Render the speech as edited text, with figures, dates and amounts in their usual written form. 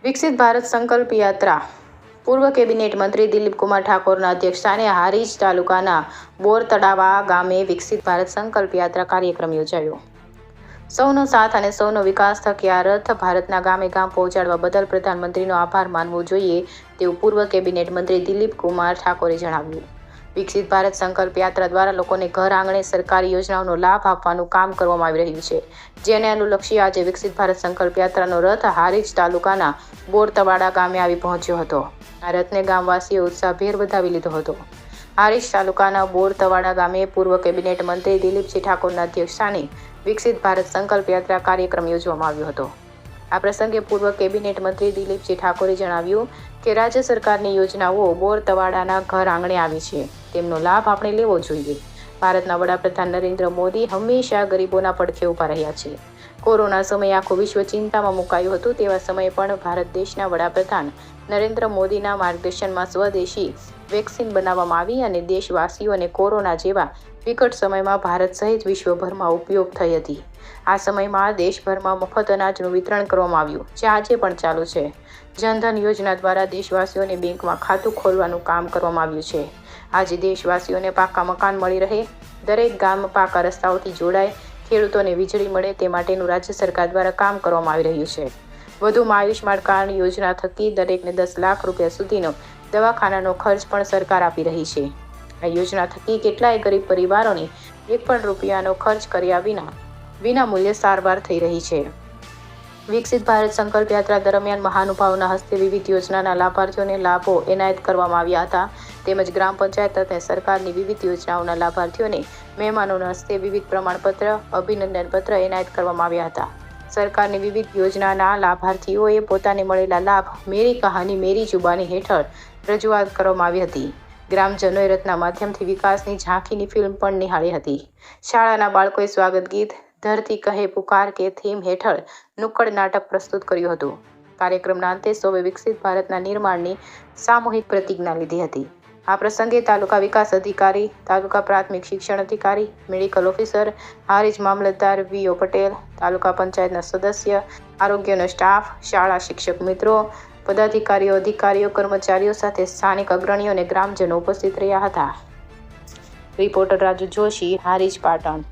વિકસિત ભારત સંકલ્પ યાત્રા પૂર્વ કેબિનેટ મંત્રી દિલીપ કુમાર ઠાકોરના અધ્યક્ષસ્થાને હારીજ તાલુકાના બોરતળાવા ગામે વિકસિત ભારત સંકલ્પ યાત્રા કાર્યક્રમ યોજાયો. સૌનો સાથ અને સૌનો વિકાસ થકી આ રથ ભારતના ગામે ગામ પહોંચાડવા બદલ પ્રધાનમંત્રીનો આભાર માનવો જોઈએ તેવું પૂર્વ કેબિનેટ મંત્રી દિલીપ કુમાર ઠાકોરે જણાવ્યું. વિકસિત ભારત સંકલ્પ યાત્રા દ્વારા લોકોને ઘર આંગણે સરકારી યોજનાઓનો લાભ આપવાનું કામ કરવામાં આવી રહ્યું છે, જેને અનુલક્ષી આજે વિકસિત ભારત સંકલ્પ યાત્રાનો રથ હારીજ તાલુકાના બોરતળાવા ગામે આવી પહોંચ્યો હતો. આ રથને ગામવાસીઓએ ઉત્સાહભેર વધાવી લીધો હતો. હારીજ તાલુકાના બોરતળાવા ગામે પૂર્વ કેબિનેટ મંત્રી દિલીપસિંહ ઠાકોરના અધ્યક્ષસ્થાને વિકસિત ભારત સંકલ્પ યાત્રા કાર્યક્રમ યોજવામાં આવ્યો હતો. આ પ્રસંગે પૂર્વ કેબિનેટ મંત્રી દિલીપસિંહ ઠાકોરે જણાવ્યું કે રાજ્ય સરકારની યોજનાઓ બોરતળાવાના ઘર આંગણે આવી છે, તેમનો લાભ આપણે લેવો જોઈએ. ભારતના વડાપ્રધાન નરેન્દ્ર મોદી હંમેશા ગરીબોના પડખે ઊભા રહ્યા છે. કોરોના સમયે આખું વિશ્વ ચિંતામાં મુકાયું હતું, તેવા સમયે પણ ભારત દેશના વડાપ્રધાન નરેન્દ્ર મોદીના માર્ગદર્શનમાં સ્વદેશી વેક્સિન બનાવવામાં આવી અને દેશવાસીઓને કોરોના જેવા વિકટ સમયમાં ભારત સહિત વિશ્વભરમાં ઉપયોગ થઈ હતી. આ સમયમાં દેશભરમાં મફત અનાજનું વિતરણ કરવામાં આવ્યું, જે આજે પણ ચાલુ છે. જનધન યોજના દ્વારા દેશવાસીઓને બેંકમાં ખાતું ખોલવાનું કામ કરવામાં આવ્યું છે. આજે દેશવાસીઓને પાકા મકાન મળી રહે, દરેક ગામ પાકા રસ્તાઓથી જોડાય, ખેડૂતોને વીજળી મળે તે માટેનું રાજ્ય સરકાર દ્વારા કામ કરવામાં આવી રહ્યું છે. વધુમાં આયુષ્માન કાર્ડ યોજના થકી દરેકને 10 લાખ રૂપિયા સુધીનો દવાખાનાનો ખર્ચ પણ સરકાર આપી રહી છે. આ યોજના થકી કેટલાય ગરીબ પરિવારોને ₹1 ખર્ચ કર્યા વિના મૂલ્યે સારવાર થઈ રહી છે. વિકસિત ભારત સંકલ્પ યાત્રા દરમિયાન મહાનુભાવોના હસ્તે વિવિધ યોજનાના લાભાર્થીઓને લાભો એનાયત કરવામાં આવ્યા હતા, તેમજ ગ્રામ પંચાયત અને સરકારની વિવિધ યોજનાઓના લાભાર્થીઓને મહેમાનોના હસ્તે વિવિધ પ્રમાણપત્ર, અભિનંદન પત્ર એનાયત કરવામાં આવ્યા હતા. સરકારની વિવિધ યોજનાના લાભાર્થીઓએ પોતાને મળેલા લાભ મેરી કહાની મેરી જુબાની હેઠળ રજૂઆત કરવામાં આવી હતી. ગ્રામજનોએ રથના માધ્યમથી વિકાસની ઝાંખીની ફિલ્મ પણ નિહાળી હતી. શાળાના બાળકોએ સ્વાગત ગીત ધરતી કહે પુકાર કે થીમ હેઠળ નુક્કડ નાટક પ્રસ્તુત કર્યું હતું. કાર્યક્રમના અંતે સૌએ વિકસિત ભારતના નિર્માણની સામૂહિક પ્રતિજ્ઞા લીધી હતી. આ પ્રસંગે તાલુકા વિકાસ અધિકારી, તાલુકા પ્રાથમિક શિક્ષણ અધિકારી, મેડિકલ ઓફિસર, હારીજ મામલતદાર વીઓ પટેલ, તાલુકા પંચાયતના સદસ્ય, આરોગ્યનો સ્ટાફ, શાળા શિક્ષક મિત્રો, પદાધિકારીઓ, અધિકારીઓ, કર્મચારીઓ સાથે સ્થાનિક અગ્રણીઓ અને ગ્રામજનો ઉપસ્થિત રહ્યા હતા. રિપોર્ટર રાજુ જોશી, હારીજ, પાટણ.